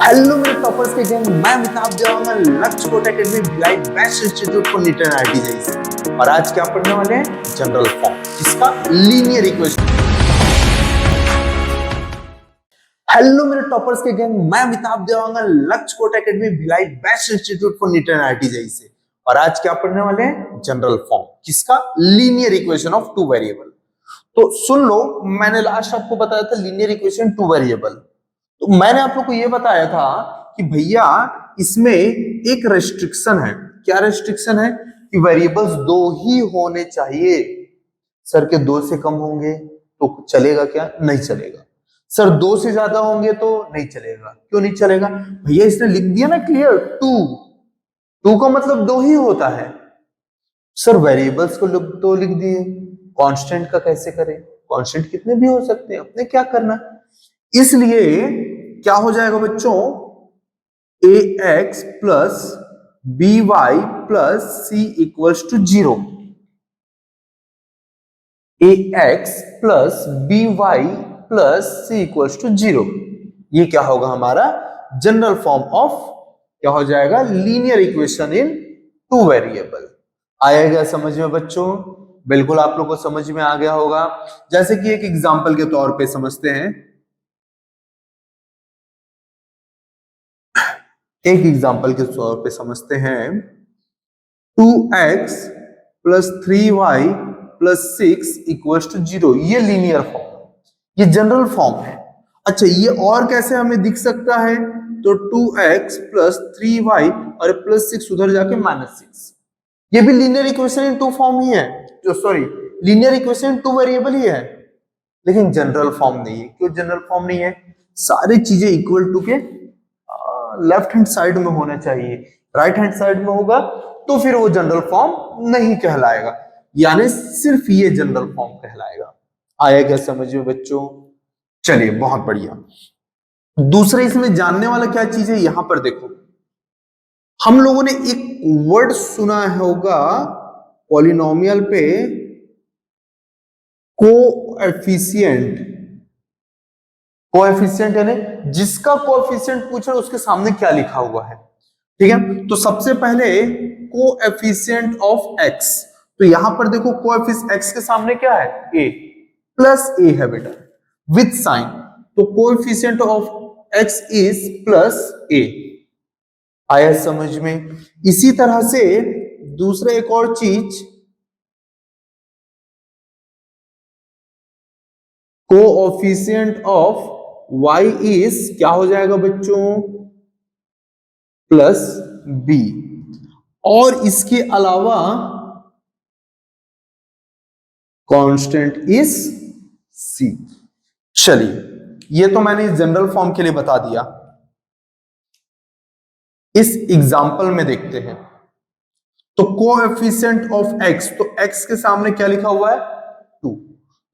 Hello मेरे toppers के gang, मैं अमिताभ देवांगन लक्ष्य कोट एकेडमी बिलाइट best institute for NEET and IIT JEE. और आज क्या पढ़ने वाले हैं? जनरल फॉर्म, जिसका लीनियर इक्वेशन। हेलो मेरे टॉपर्स के गैंग, मैं अमिताभ देवांगन लक्ष्य कोट एकेडमी बिलाइट best institute for NEET and IIT JEE से। और आज क्या पढ़ने वाले हैं? जनरल फॉर्म, जिसका linear equation of two variable. तो सुन लो, मैंने लास्ट आपको बताया था लीनियर इक्वेशन टू वेरिएबल। तो मैंने आप लोग को यह बताया था कि भैया इसमें एक रेस्ट्रिक्शन है। क्या रेस्ट्रिक्शन है? कि वेरिएबल्स दो ही होने चाहिए। सर के दो से कम होंगे तो चलेगा क्या? नहीं चलेगा। सर दो से ज्यादा होंगे तो नहीं चलेगा। क्यों नहीं चलेगा? भैया इसने लिख दिया ना क्लियर, टू का मतलब दो ही होता है। सर वेरिएबल्स को तो लिख दिए, कांस्टेंट का कैसे करें? कांस्टेंट कितने भी हो सकते हैं, अपने क्या करना। इसलिए क्या हो जाएगा बच्चों? ax plus by plus c equals to 0। ax plus by plus c equals to 0। ये क्या होगा? हमारा जनरल फॉर्म ऑफ क्या हो जाएगा? Linear equation in two variable. आया क्या समझ में बच्चों? बिल्कुल आप लोग को समझ में आ गया होगा। जैसे कि एक एग्जांपल के तौर पे समझते हैं। एक एग्जांपल के तौर पे समझते हैं। 2x plus 3y plus 6 equals to 0। ये लीनियर फॉर्म, ये जनरल फॉर्म है। अच्छा, ये और कैसे हमें दिख सकता है? तो 2x प्लस 3y और प्लस 6 उधर जाके -6। ये भी linear equation in two form ही है, जो sorry linear equation in two variable ही है, लेकिन जनरल फॉर्म नहीं है। क्यों जनरल फॉर्म नहीं है? सारी चीजें इक्वल टू के लेफ्ट हैंड साइड में होना चाहिए। राइट हैंड साइड में होगा तो फिर वो जनरल फॉर्म नहीं कहलाएगा, यानी सिर्फ ये जनरल फॉर्म कहलाएगा। आया क्या समझ में बच्चों? चलिए बहुत बढ़िया। दूसरे इसमें जानने वाला क्या चीज है, यहां पर देखो। हम लोगों ने एक वर्ड सुना होगा पॉलिनोमियल पे, कोएफिशिएंट। कोएफिशिएंट यानी जिसका कोएफिशिएंट पूछे उसके सामने क्या लिखा हुआ है। ठीक है, तो सबसे पहले कोएफिशिएंट ऑफ x। तो यहां पर देखो कोएफिशिएंट x के सामने क्या है? a प्लस a है बेटा, विथ साइन। तो coefficient of x is plus a। आया समझ में? इसी तरह से दूसरा एक और चीज, कोएफिशिएंट ऑफ y इज क्या हो जाएगा बच्चों? Plus b। और इसके अलावा कांस्टेंट इज c। चलिए, ये तो मैंने जनरल फॉर्म के लिए बता दिया। इस एग्जाम्पल में देखते हैं। तो कोएफिशिएंट ऑफ x, तो x के सामने क्या लिखा हुआ है? 2।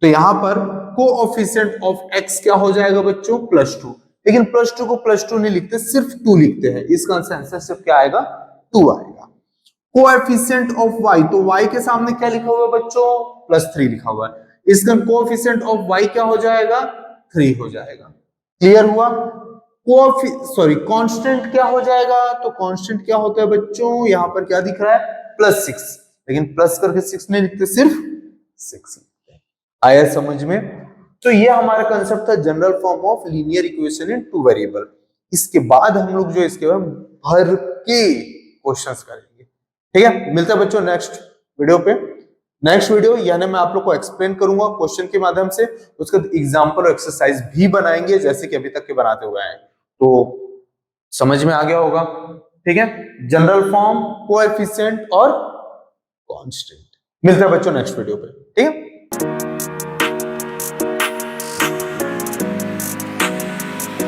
तो यहां पर कोएफिशिएंट ऑफ x क्या हो जाएगा बच्चों? +2। लेकिन +2 को +2 नहीं लिखते, सिर्फ 2 लिखते हैं। इसका आंसर सिर्फ क्या आएगा? 2 आएगा। कोएफिशिएंट ऑफ y, तो y के सामने क्या लिखा हुआ है बच्चों? +3 लिखा हुआ है। इसका कोएफिशिएंट ऑफ y क्या हो जाएगा? 3 हो जाएगा। क्लियर हुआ? कांस्टेंट क्या हो जाएगा? तो कांस्टेंट क्या होता है बच्चों? यहां पर क्या दिख रहा है? +6। लेकिन प्लस करके 6 नहीं लिखते, सिर्फ 6 लिखते हैं। आया समझ में? तो ये हमारा कंसेप्ट था general form of linear equation in two variable. इसके बाद हम लोग जो इसके बाद भर के क्वेश्चंस करेंगे। ठीक है, मिलते हैं बच्चों नेक्स्ट वीडियो पे। नेक्स्ट वीडियो यानी मैं आप लोग को एक्सप्लेन करूंगा क्वेश्चन के माध्यम से, उसका एग्जांपल और एक्सरसाइज भी बनाएंगे जैसे कि अभी तक के बनाते हुए आए। तो समझ में आ गया होगा। ठीक है, जनरल फॉर्म, कोएफिशिएंट और कांस्टेंट। मिलते हैं बच्चों नेक्स्ट वीडियो पे। ठीक है।